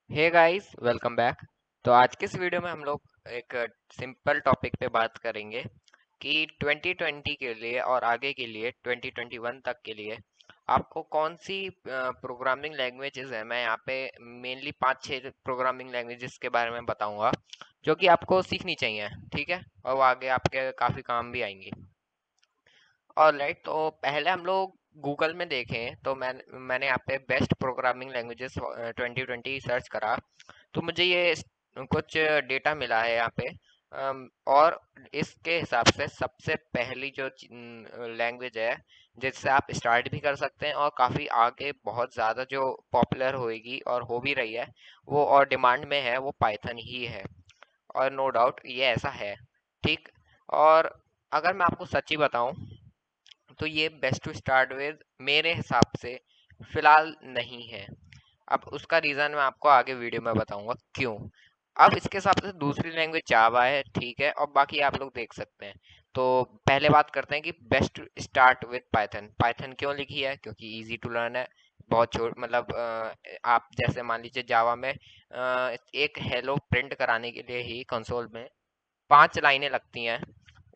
Hey guys, welcome back. तो आज के इस वीडियो में हम लोग एक सिंपल टॉपिक पे बात करेंगे कि 2020 के लिए और आगे के लिए 2021 तक के लिए आपको कौन सी प्रोग्रामिंग लैंग्वेजेस है। मैं यहाँ पे मेनली 5-6 प्रोग्रामिंग लैंग्वेजेस के बारे में बताऊंगा जो कि आपको सीखनी चाहिए, ठीक है, और वो आगे आपके काफ़ी काम भी आएंगी। ऑलराइट, तो पहले हम लोग गूगल में देखें तो मैंने यहाँ पे बेस्ट प्रोग्रामिंग लैंग्वेजेस 2020 सर्च करा। तो मुझे ये कुछ डेटा मिला है यहाँ पे। और इसके हिसाब से सबसे पहली जो लैंग्वेज है जिससे आप स्टार्ट भी कर सकते हैं और काफ़ी आगे बहुत ज़्यादा जो पॉपुलर होएगी और हो भी रही है वो और डिमांड में है, वो पाइथन ही है। और नो डाउट ये ऐसा है, ठीक। और अगर मैं आपको सच्ची बताऊं तो ये बेस्ट टू स्टार्ट विद मेरे हिसाब से फिलहाल नहीं है। अब उसका रीज़न मैं आपको आगे वीडियो में बताऊंगा क्यों। अब इसके हिसाब से दूसरी लैंग्वेज जावा है, ठीक है, और बाकी आप लोग देख सकते हैं। तो पहले बात करते हैं कि best start with Python. Python क्यों लिखी है? क्योंकि इजी टू लर्न है। बहुत छोट मतलब आप जैसे मान लीजिए जावा में एक हेलो प्रिंट कराने के लिए ही कंसोल में 5 लाइनें लगती हैं।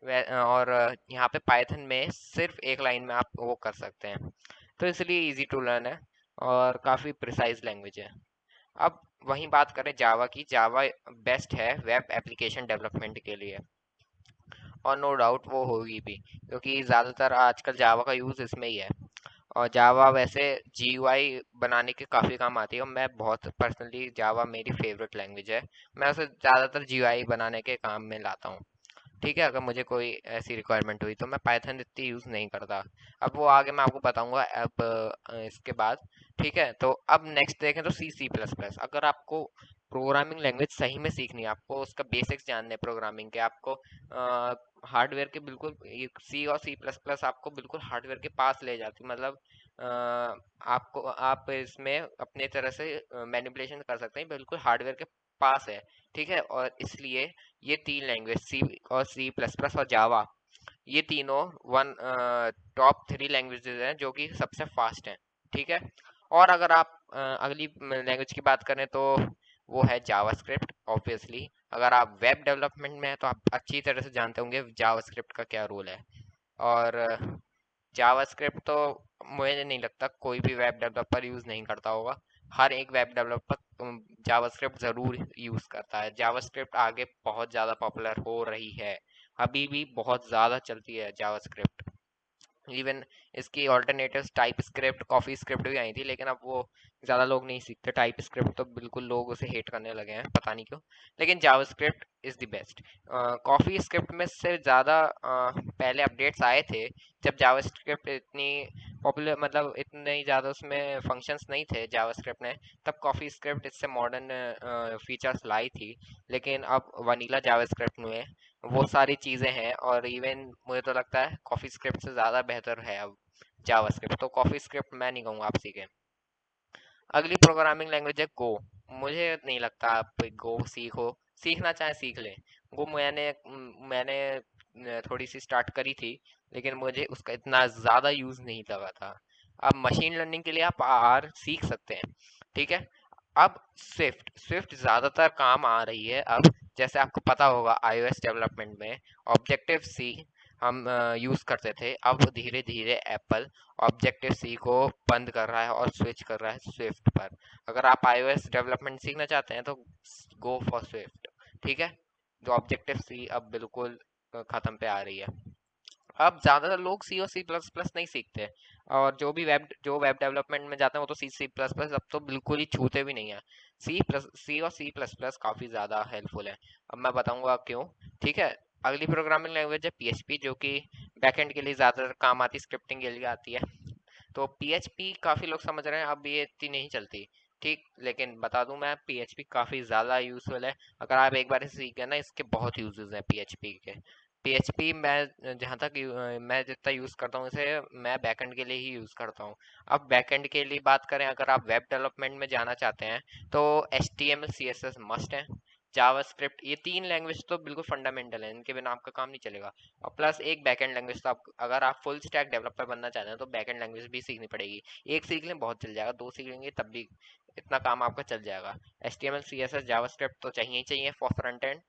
और यहाँ पे पाइथन में सिर्फ एक लाइन में आप वो कर सकते हैं। तो इसलिए इजी टू लर्न है और काफ़ी प्रिसाइज लैंग्वेज है। अब वहीं बात करें जावा की, जावा बेस्ट है वेब एप्लीकेशन डेवलपमेंट के लिए, और नो डाउट वो होगी भी क्योंकि ज़्यादातर आजकल जावा का यूज़ इसमें ही है। और जावा वैसे जीयूआई बनाने के काफ़ी काम आती है, और मैं बहुत पर्सनली जावा मेरी फेवरेट लैंग्वेज है। मैं उसे ज़्यादातर जीयूआई बनाने के काम में लाता हूँ, ठीक है। अगर मुझे कोई ऐसी रिक्वायरमेंट हुई तो मैं पाइथन इतनी यूज़ नहीं करता। अब वो आगे मैं आपको बताऊंगा अब इसके बाद, ठीक है। तो अब नेक्स्ट देखें तो सी सी प्लस प्लस। अगर आपको प्रोग्रामिंग लैंग्वेज सही में सीखनी है, आपको उसका बेसिक्स जानने हैं प्रोग्रामिंग के, आपको हार्डवेयर के बिल्कुल सी और सी प्लस प्लस आपको बिल्कुल हार्डवेयर के पास ले जाती, मतलब आपको आप इसमें अपने तरह से मैनिपुलेशन कर सकते हैं, बिल्कुल हार्डवेयर के पास है, ठीक है। और इसलिए ये तीन लैंग्वेज सी और सी प्लस प्लस और जावा, ये तीनों वन टॉप 3 लैंग्वेजेस हैं जो कि सबसे फास्ट हैं, ठीक है। और अगर आप अगली लैंग्वेज की बात करें तो वो है जावास्क्रिप्ट। ऑब्वियसली अगर आप वेब डेवलपमेंट में हैं तो आप अच्छी तरह से जानते होंगे जावास्क्रिप्ट का क्या रोल है। और जावास्क्रिप्ट तो मुझे नहीं लगता कोई भी वेब डेवलपर यूज़ नहीं करता होगा। हर एक वेब डेवलपर जावास्क्रिप्ट ज़रूर यूज़ करता है। जावास्क्रिप्ट आगे बहुत ज़्यादा पॉपुलर हो रही है, अभी भी बहुत ज़्यादा चलती है जावास्क्रिप्ट। इवन इसकी alternatives type script, coffee script भी आई थी, लेकिन अब वो ज़्यादा लोग नहीं सीखते। टाइप स्क्रिप्ट तो बिल्कुल लोग उसे हेट करने लगे हैं, पता नहीं क्यों। लेकिन JavaScript is the best. Coffee script में से ज़्यादा पहले अपडेट्स आए थे जब जावास्क्रिप्ट इतनी पॉपुलर, मतलब इतने ज़्यादा उसमें फंक्शंस नहीं थे जावास्क्रिप्ट ने, तब कॉफी स्क्रिप्ट इससे मॉडर्न फीचर्स लाई थी। लेकिन अब वनीला जावास्क्रिप्ट में वो सारी चीज़ें हैं, और इवन मुझे तो लगता है कॉफ़ी स्क्रिप्ट से ज़्यादा बेहतर है अब जावास्क्रिप्ट। तो कॉफ़ी स्क्रिप्ट मैं नहीं कहूँगा आप सीखें। अगली प्रोग्रामिंग लैंग्वेज है गो। मुझे नहीं लगता आप गो सीखो, सीखना चाहे सीख लें। गो मैंने थोड़ी सी स्टार्ट करी थी, लेकिन मुझे उसका इतना ज़्यादा यूज़ नहीं लगा था। अब मशीन लर्निंग के लिए आप आर सीख सकते हैं, ठीक है। अब स्विफ्ट स्विफ्ट ज़्यादातर काम आ रही है अब। जैसे आपको पता होगा iOS डेवलपमेंट में ऑब्जेक्टिव सी हम यूज़ करते थे, अब धीरे धीरे एप्पल ऑब्जेक्टिव सी को बंद कर रहा है और स्विच कर रहा है स्विफ्ट पर। अगर आप iOS डेवलपमेंट सीखना चाहते हैं तो गो फॉर स्विफ्ट, ठीक है। जो ऑब्जेक्टिव सी अब बिल्कुल ख़त्म पे आ रही है। अब ज़्यादातर लोग सी और सी प्लस प्लस नहीं सीखते, और जो वेब डेवलपमेंट में जाते हैं वो तो सी सी प्लस प्लस अब तो बिल्कुल ही छूते भी नहीं है। सी और सी प्लस प्लस काफ़ी ज़्यादा हेल्पफुल है। अब मैं बताऊंगा क्यों, ठीक है। अगली प्रोग्रामिंग लैंग्वेज है पीएचपी, जो कि बैकएंड के लिए ज़्यादातर काम आती है, स्क्रिप्टिंग के लिए आती है। तो पीएचपी काफ़ी लोग समझ रहे हैं अब ये इतनी नहीं चलती, ठीक। लेकिन बता दूं मैं, पीएचपी काफ़ी ज़्यादा यूज़फुल है। अगर आप एक बार इसे सीख गए ना, इसके बहुत यूजेस हैं पीएचपी के। पीएचपी मैं जहाँ तक मैं जितना यूज़ करता हूँ इसे, मैं बैकएंड के लिए ही यूज़ करता हूँ। अब बैकएंड के लिए बात करें, अगर आप वेब डेवलपमेंट में जाना चाहते हैं तो HTML CSS मस्ट है। जावास्क्रिप्ट, ये तीन लैंग्वेज तो बिल्कुल फंडामेंटल है, इनके बिना आपका काम नहीं चलेगा। और प्लस एक बैकएंड लैंग्वेज, तो आप अगर आप फुल स्टैक डेवलपर बनना चाहते हैं तो बैकएंड लैंग्वेज भी सीखनी पड़ेगी। एक सीख लें बहुत चल जाएगा, दो सीख लेंगे तब भी इतना काम आपका चल जाएगा। HTML CSS जावास्क्रिप्ट तो चाहिए ही चाहिए फॉर फ्रंट एंड।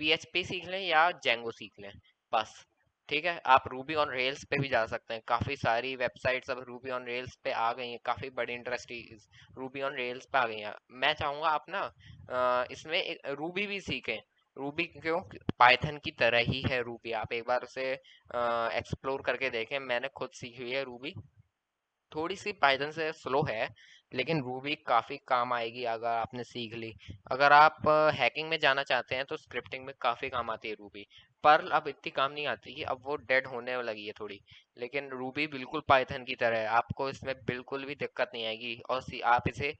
PHP सीख लें या जेंगो सीख लें बस। ठीक है, आप रूबी ऑन रेल्स पे भी जा सकते हैं। काफ़ी सारी वेबसाइट्स अब रूबी ऑन रेल्स पे आ गई हैं, काफ़ी बड़ी इंडस्ट्रीज रूबी ऑन रेल्स पे आ गई हैं। मैं चाहूँगा आप ना इसमें एक रूबी भी सीखें। रूबी क्यों, पाइथन की तरह ही है रूबी। आप एक बार उसे एक्सप्लोर करके देखें। मैंने खुद सीखी हुई है रूबी। थोड़ी सी पाइथन से स्लो है, लेकिन रूबी काफ़ी काम आएगी अगर आपने सीख ली। अगर आप हैकिंग में जाना चाहते हैं तो स्क्रिप्टिंग में काफ़ी काम आती है रूबी। पर्ल अब इतनी काम नहीं आती है, अब वो डेड होने लगी है थोड़ी। लेकिन रूबी बिल्कुल पाइथन की तरह है, आपको इसमें बिल्कुल भी दिक्कत नहीं आएगी। और आप इसे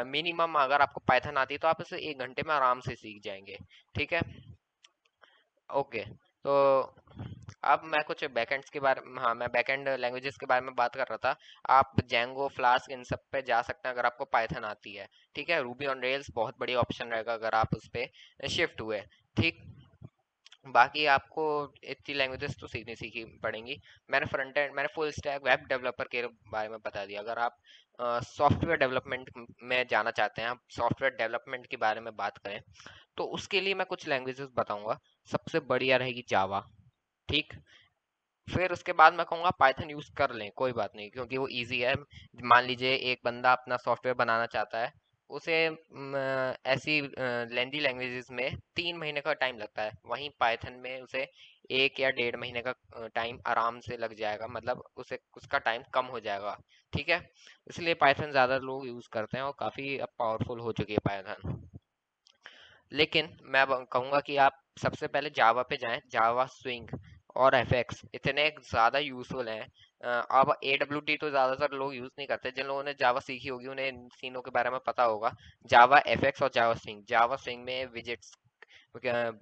मिनिमम, अगर आपको पाइथन आती है तो आप इसे 1 घंटे में आराम से सीख जाएंगे। ठीक है, ओके। तो अब मैं कुछ बैकएंड्स के बारे में, हाँ, मैं बैकएंड लैंग्वेजेस के बारे में बात कर रहा था। आप जेंगो, फ्लास्क, इन सब पे जा सकते हैं अगर आपको पाइथन आती है। ठीक है, रूबी ऑन रेल्स बहुत बढ़िया ऑप्शन रहेगा अगर आप उस पे शिफ्ट हुए। ठीक, बाकी आपको इतनी लैंग्वेजेस तो सीखनी पड़ेंगी। मैंने फुल स्टैक वेब डेवलपर के बारे में बता दिया। अगर आप सॉफ्टवेयर डेवलपमेंट में जाना चाहते हैं, आप सॉफ्टवेयर डेवलपमेंट के बारे में बात करें, तो उसके लिए मैं कुछ लैंग्वेजेस बताऊंगा। सबसे बढ़िया रहेगी जावा। ठीक, फिर उसके बाद मैं कहूँगा पाइथन यूज़ कर लें, कोई बात नहीं, क्योंकि वो इजी है। मान लीजिए एक बंदा अपना सॉफ्टवेयर बनाना चाहता है, उसे ऐसी लेंदी लैंग्वेजेस में 3 महीने का टाइम लगता है, वहीं पाइथन में उसे 1 या 1.5 महीने का टाइम आराम से लग जाएगा। मतलब उसे उसका टाइम कम हो जाएगा। ठीक है, इसलिए पाइथन ज़्यादा लोग यूज़ करते हैं और काफ़ी अब पावरफुल हो चुकी है पाइथन। लेकिन मैं कहूँगा कि आप सबसे पहले जावा पे जाएं। जावा स्विंग और एफएक्स इतने ज़्यादा यूजफुल हैं। अब AWT तो ज़्यादातर लोग यूज़ नहीं करते। जिन लोगों ने जावा सीखी होगी उन्हें इन तीनों के बारे में पता होगा। जावा एफएक्स और जावा स्विंग में विजेट्स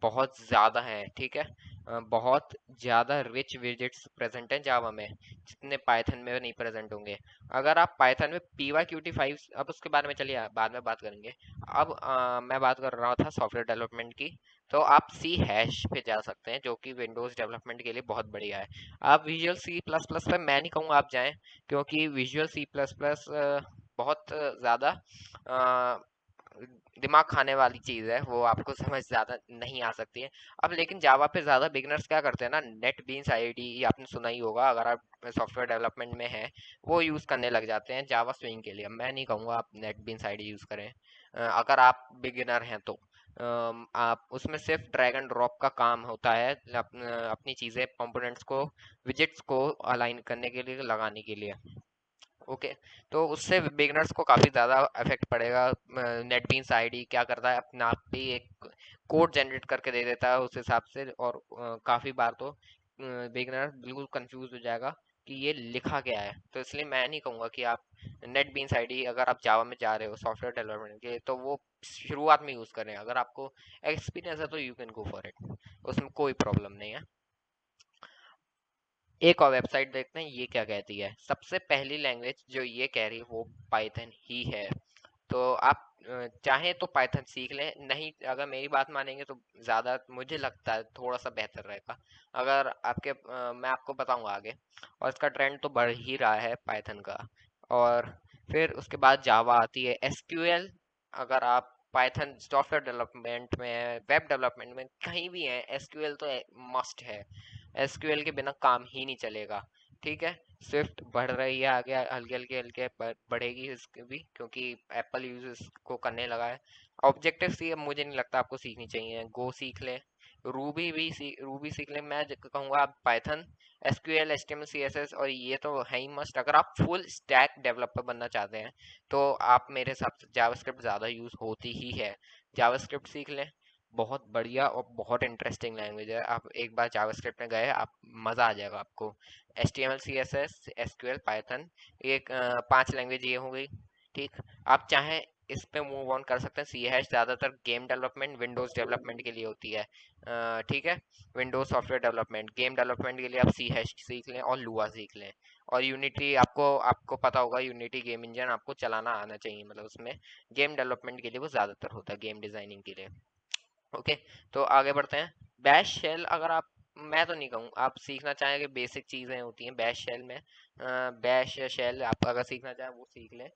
बहुत ज़्यादा है। ठीक है, बहुत ज़्यादा रिच विजेट्स प्रेजेंट हैं जावा में, जितने पाइथन में नहीं प्रेजेंट होंगे। अगर आप पाइथन में PyQt 5, अब उसके बारे में चलिए बाद में बात करेंगे। अब मैं बात कर रहा था सॉफ्टवेयर डेवलपमेंट की। तो आप सी हैश पे जा सकते हैं, जो कि विंडोज़ डेवलपमेंट के लिए बहुत बढ़िया है। आप विजुअल C++ पे मैं नहीं कहूँगा आप जाएं, क्योंकि विजुअल C++ बहुत ज़्यादा दिमाग खाने वाली चीज़ है, वो आपको समझ ज़्यादा नहीं आ सकती है। अब लेकिन जावा पे ज़्यादा बिगनर्स क्या करते हैं ना, नेट बीन्स आईडी ये आपने सुना ही होगा अगर आप सॉफ्टवेयर डेवलपमेंट में हैं, वो यूज़ करने लग जाते हैं जावा स्विंग के लिए। मैं नहीं कहूँगा आप नेट बीन्स आईडी यूज़ करें अगर आप बिगिनर हैं तो। आप उसमें सिर्फ ड्रैग एंड ड्रॉप का काम होता है, अपनी चीज़ें कंपोनेंट्स को, विजेट्स को अलाइन करने के लिए, लगाने के लिए। ओके, तो उससे बिगनर्स को काफ़ी ज़्यादा इफेक्ट पड़ेगा। नेटबीन्स आईडी क्या करता है, अपने आप पे एक कोड जनरेट करके दे देता है उस हिसाब से, और काफ़ी बार तो बिगनर बिल्कुल कंफ्यूज हो जाएगा कि ये लिखा क्या है। तो इसलिए मैं नहीं कहूँगा कि आप नेटबीन्स आईडी, अगर आप जावा में जा रहे हो सॉफ्टवेयर डेवलपमेंट के लिए, तो वो शुरुआत में यूज़ करें। अगर आपको एक्सपीरियंस है तो you can go for it, उसमें कोई प्रॉब्लम नहीं है। एक और वेबसाइट देखते हैं ये क्या कहती है। सबसे पहली लैंग्वेज जो ये कह रही है वो पाइथन ही है। तो आप चाहें तो पाइथन सीख लें, नहीं अगर मेरी बात मानेंगे तो ज़्यादा मुझे लगता है थोड़ा सा बेहतर रहेगा। अगर मैं आपको बताऊंगा आगे। और इसका ट्रेंड तो बढ़ ही रहा है पाइथन का। और फिर उसके बाद जावा आती है, एसक्यूएल। अगर आप पाइथन सॉफ्टवेयर डेवलपमेंट में, वेब डेवलपमेंट में कहीं भी हैं, एसक्यूएल तो मस्ट है। एसक्यूएल के बिना काम ही नहीं चलेगा। ठीक है, स्विफ्ट बढ़ रही है आगे, हल्के हल्के हल्के बढ़ेगी इसकी भी, क्योंकि एप्पल यूज इसको करने लगा है। ऑब्जेक्टिव सी अब मुझे नहीं लगता आपको सीखनी चाहिए। गो सीख लें, रूबी सीख लें। मैं कहूँगा आप पाइथन, एसक्यूएल, एचटीएमएल, सीएसएस, और ये तो है ही मस्ट। अगर आप फुल स्टैक डेवलपर बनना चाहते हैं तो आप मेरे हिसाब से जावास्क्रिप्ट ज़्यादा यूज़ होती ही है। जावास्क्रिप्ट सीख लें, बहुत बढ़िया और बहुत इंटरेस्टिंग लैंग्वेज है। आप एक बार जावास्क्रिप्ट में गए, आप मज़ा आ जाएगा आपको। HTML, CSS, SQL, पाइथन, एक 5 लैंग्वेज ये हो गई। ठीक, आप चाहें इस पे मूव ऑन कर सकते हैं। सी हैश ज़्यादातर गेम डेवलपमेंट, विंडोज़ डेवलपमेंट के लिए होती है। ठीक है, Windows software development, game development के लिए आप सी हैश सीख लें और लुआ सीख लें। और यूनिटी, आपको आपको पता होगा यूनिटी गेम इंजन आपको चलाना आना चाहिए, मतलब उसमें गेम डेवलपमेंट के लिए वो ज़्यादातर होता है, गेम डिज़ाइनिंग के लिए। ओके, तो आगे बढ़ते हैं। बैश शेल, अगर आप, मैं तो नहीं कहूँ आप सीखना चाहें कि बेसिक चीज़ें होती हैं बैश शेल में। बैश शेल आप अगर सीखना चाहें वो सीख लें।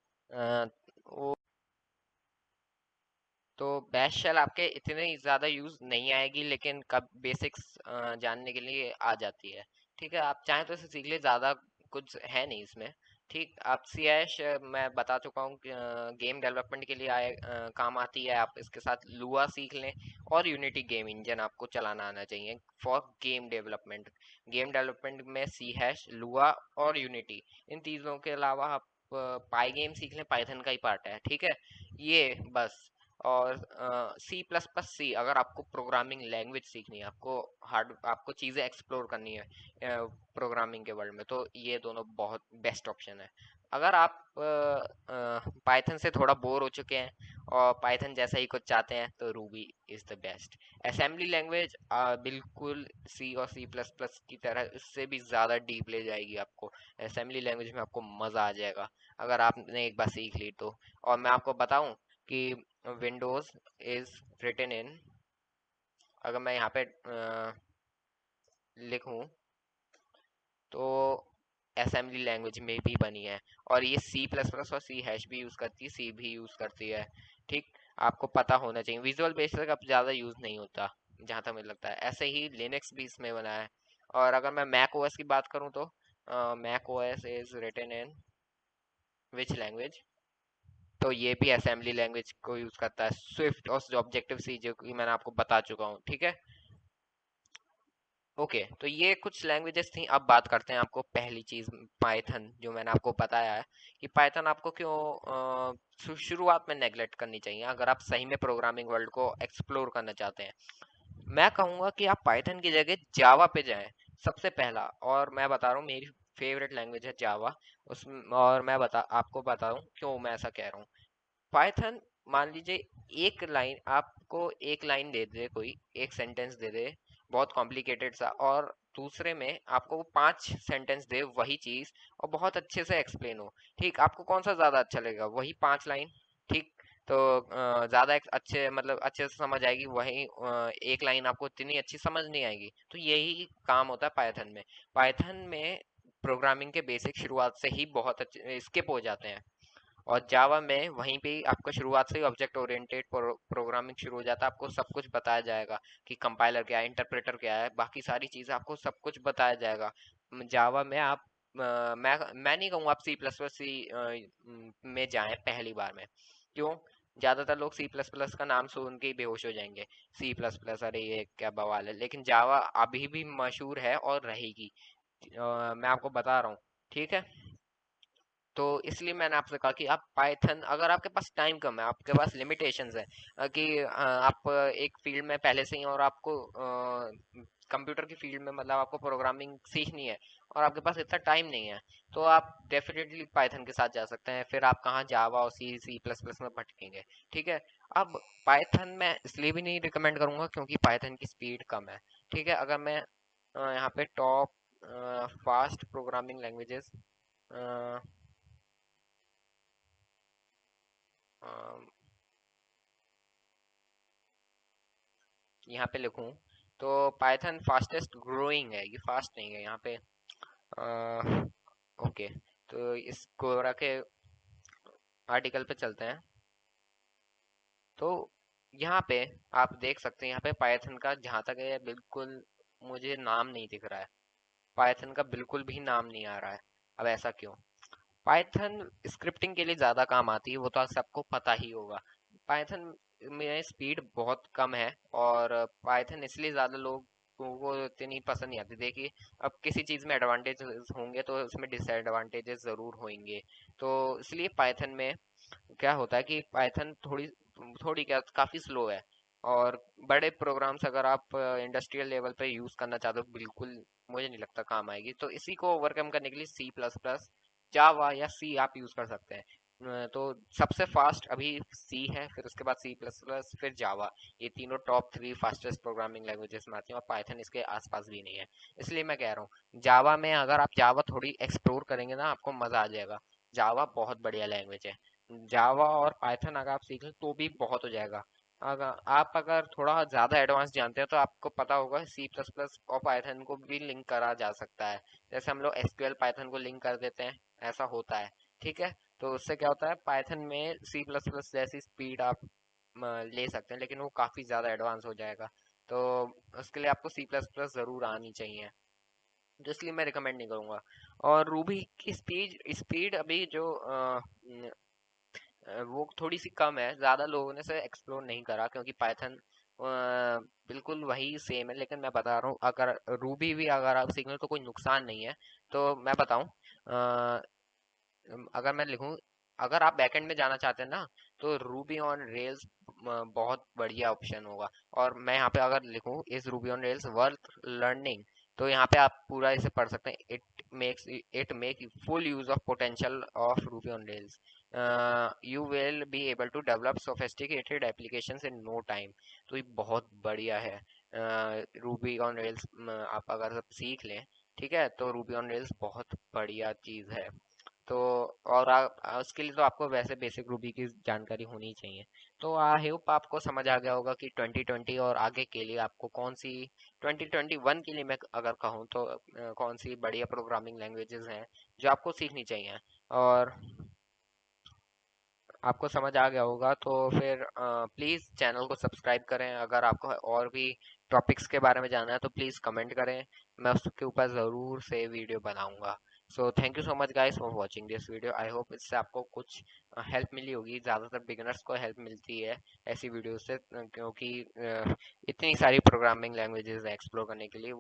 तो बैश शेल आपके इतने ज़्यादा यूज़ नहीं आएगी, लेकिन कब बेसिक्स जानने के लिए आ जाती है। ठीक है, आप चाहें तो इसे सीख ले, ज़्यादा कुछ है नहीं इसमें। ठीक, आप सी हैश मैं बता चुका हूँ, गेम डेवलपमेंट के लिए काम आती है। आप इसके साथ लुआ सीख लें, और यूनिटी गेम इंजन आपको चलाना आना चाहिए फॉर गेम डेवलपमेंट में सी हैश, लुआ और यूनिटी, इन तीनों के अलावा आप पाई गेम सीख लें, पाइथन का ही पार्ट है। ठीक है, ये बस। और सी प्लस प्लस सी, अगर आपको प्रोग्रामिंग लैंग्वेज सीखनी है, आपको चीज़ें एक्सप्लोर करनी है प्रोग्रामिंग के वर्ल्ड में, तो ये दोनों बहुत बेस्ट ऑप्शन है। अगर आप पाइथन से थोड़ा बोर हो चुके हैं और पाइथन जैसा ही कुछ चाहते हैं, तो Ruby is the best assembly language. बिल्कुल सी और सी प्लस प्लस की तरह, इससे भी ज़्यादा डीप ले जाएगी आपको। असेंबली लैंग्वेज में आपको मज़ा आ जाएगा अगर आपने एक बार सीख ली तो। और मैं आपको बताऊं कि विंडोज इज रिटन इन, अगर मैं यहाँ पे लिखूं, तो असेंबली लैंग्वेज में भी बनी है। और ये सी प्लस प्लस और सी हैश भी यूज़ करती है, सी भी यूज़ करती है। ठीक, आपको पता होना चाहिए। विजुअल बेसिक अब ज़्यादा यूज़ नहीं होता जहाँ तक मुझे लगता है। ऐसे ही लिनक्स भी इसमें बना है। और अगर मैं मैक ओएस की बात करूँ, तो Mac OS is written in which language, तो ये भी असेंबली लैंग्वेज को यूज करता है, स्विफ्ट और ऑब्जेक्टिव सी, जो कि मैंने आपको बता चुका हूँ। ठीक है, ओके, तो ये कुछ लैंग्वेजेस थी। अब बात करते हैं आपको पहली चीज, पाइथन, जो मैंने आपको बताया है कि पाइथन आपको क्यों शुरुआत में नेग्लेक्ट करनी चाहिए अगर आप सही में प्रोग्रामिंग वर्ल्ड को एक्सप्लोर करना चाहते हैं। मैं कहूँगा कि आप पाइथन की जगह जावा पे जाएं सबसे पहला। और मैं बता रहा हूँ, मेरी फेवरेट लैंग्वेज है जावा। उस और मैं आपको बताऊं क्यों मैं ऐसा कह रहा हूँ। पाइथन, मान लीजिए एक लाइन आपको, एक लाइन दे दे, कोई एक सेंटेंस दे दे बहुत कॉम्प्लिकेटेड सा, और दूसरे में आपको वो 5 सेंटेंस दे वही चीज, और बहुत अच्छे से एक्सप्लेन हो। ठीक, आपको कौन सा ज्यादा अच्छा लगेगा, वही 5 लाइन? ठीक, तो ज्यादा अच्छे, मतलब अच्छे से समझ आएगी, वही एक लाइन आपको इतनी अच्छी समझ नहीं आएगी। तो यही काम होता है पाइथन में प्रोग्रामिंग के बेसिक शुरुआत से ही बहुत अच्छे स्किप हो जाते हैं। और जावा में वहीं पे ही आपको शुरुआत से ही ऑब्जेक्ट ओरिएंटेड प्रोग्रामिंग शुरू हो जाता है। आपको सब कुछ बताया जाएगा कि कंपाइलर क्या है, इंटरप्रेटर क्या है, बाकी सारी चीज़ें आपको सब कुछ बताया जाएगा। जावा में आप मैं नहीं कहूँगा आप सी प्लस प्लस सी में जाएं पहली बार में। क्यों? ज़्यादातर लोग सी प्लस प्लस का नाम सुन के ही बेहोश हो जाएंगे। सी प्लस प्लस, अरे ये क्या बवाल है। लेकिन जावा अभी भी मशहूर है और रहेगी। मैं आपको बता रहा हूँ। ठीक है, तो इसलिए मैंने आपसे कहा कि आप पाइथन, अगर आपके पास टाइम कम है, आपके पास लिमिटेशंस है, कि आप एक फील्ड में पहले से ही, और आपको कंप्यूटर की फील्ड में, मतलब आपको प्रोग्रामिंग सीखनी है, और आपके पास इतना टाइम नहीं है, तो आप डेफिनेटली पाइथन के साथ जा सकते हैं। फिर आप कहाँ जावा और सी सी प्लस प्लस में भटकेंगे। ठीक है, अब पाइथन मैं इसलिए भी नहीं रिकमेंड करूंगा क्योंकि पाइथन की स्पीड कम है। ठीक है, अगर मैं यहाँ पे टॉप फास्ट प्रोग्रामिंग लैंग्वेजेस यहाँ पे लिखूं, तो पाइथन फास्टेस्ट ग्रोइंग है, ये फास्ट नहीं है यहाँ पे। ओके, तो इस कोरा के आर्टिकल पे चलते हैं। तो यहाँ पे आप देख सकते हैं, यहाँ पे पाइथन का जहाँ तक है बिल्कुल मुझे नाम नहीं दिख रहा है। पाइथन का बिल्कुल भी नाम नहीं आ रहा है। अब ऐसा क्यों? पाइथन स्क्रिप्टिंग के लिए ज़्यादा काम आती है, वो तो सबको पता ही होगा। पाइथन में स्पीड बहुत कम है, और पाइथन इसलिए ज़्यादा लोगों को इतनी पसंद नहीं आती। देखिए, अब किसी चीज़ में एडवांटेज होंगे तो उसमें डिसएडवांटेजेस ज़रूर होंगे। तो इसलिए पाइथन में क्या होता है कि पाइथन थोड़ी थोड़ी क्या, काफ़ी स्लो है। और बड़े प्रोग्राम्स अगर आप इंडस्ट्रियल लेवल पे यूज़ करना चाहते हो, बिल्कुल मुझे नहीं लगता काम आएगी। तो इसी को ओवरकम करने के लिए सी प्लस प्लस, जावा या सी आप यूज़ कर सकते हैं। तो सबसे फास्ट अभी सी है, फिर उसके बाद सी प्लस प्लस, फिर जावा। ये तीनों टॉप 3 फास्टेस्ट प्रोग्रामिंग लैंग्वेजेस में आती हैं, और पाइथन इसके आसपास भी नहीं है। इसलिए मैं कह रहा हूँ, जावा में अगर आप जावा थोड़ी एक्सप्लोर करेंगे ना, आपको मज़ा आ जाएगा। जावा बहुत बढ़िया लैंग्वेज है। जावा और पाइथन अगर आप सीख लें तो भी बहुत हो जाएगा। अगर थोड़ा ज़्यादा एडवांस जानते हैं, तो आपको पता होगा सी प्लस प्लस और पाइथन को भी लिंक करा जा सकता है। जैसे हम लोग एसक्यूएल पाइथन को लिंक कर देते हैं, ऐसा होता है। ठीक है, तो उससे क्या होता है, पाइथन में सी प्लस प्लस जैसी स्पीड आप ले सकते हैं, लेकिन वो काफ़ी ज़्यादा एडवांस हो जाएगा। तो उसके लिए आपको सी प्लस प्लस ज़रूर आनी चाहिए, तो इसलिए मैं रिकमेंड नहीं करूँगा। और रूबी की स्पीड स्पीड अभी जो वो थोड़ी सी कम है, ज़्यादा लोगों ने से एक्सप्लोर नहीं करा, क्योंकि पाइथन बिल्कुल वही सेम है। लेकिन मैं बता रहा हूँ, अगर रूबी भी अगर आप सीख लो तो कोई नुकसान नहीं है। तो मैं बताऊँ, अगर मैं लिखूं, अगर आप बैकएंड में जाना चाहते हैं ना, तो रूबी ऑन रेल्स बहुत बढ़िया ऑप्शन होगा। और मैं यहाँ पे अगर लिखूं इस Ruby on Rails worth learning, तो यहाँ पे आप पूरा इसे पढ़ सकते हैं। It make full use of potential of Ruby on Rails, you will be able to develop sophisticated applications in no time. तो ये बहुत बढ़िया है। रूबी ऑन रेल्स आप अगर सब सीख लें, ठीक है, तो रूबी ऑन रेल्स बहुत बढ़िया चीज़ है। तो और उसके लिए तो आपको वैसे बेसिक रूबी की जानकारी होनी चाहिए। तो आई होप आपको समझ आ गया होगा कि 2020 और आगे के लिए आपको कौन सी, 2021 के लिए मैं अगर कहूँ तो कौन सी बढ़िया प्रोग्रामिंग लैंग्वेजेस हैं जो आपको सीखनी चाहिए। और आपको समझ आ गया होगा, तो फिर प्लीज़ चैनल को सब्सक्राइब करें। अगर आपको और भी टॉपिक्स के बारे में जानना है तो प्लीज़ कमेंट करें, मैं उसके ऊपर ज़रूर से वीडियो बनाऊंगा। So thank you so much guys for watching this video. I hope इससे आपको कुछ हेल्प मिली होगी। ज़्यादातर बिगिनर्स को हेल्प मिलती है ऐसी वीडियो से, क्योंकि इतनी सारी प्रोग्रामिंग लैंग्वेजेस एक्सप्लोर करने के लिए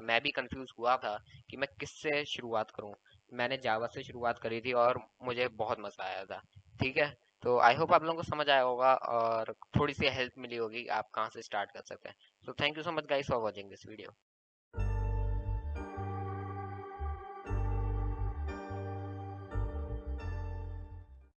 मैं भी कंफ्यूज हुआ था कि मैं किससे शुरुआत करूं। मैंने जावा से शुरुआत करी थी और मुझे बहुत मज़ा आया था। ठीक है, तो आई होप आप लोगों को समझ आया होगा और थोड़ी सी हेल्प मिली होगी आप कहाँ से स्टार्ट कर सकते हैं। So thank you so much guys for watching this video.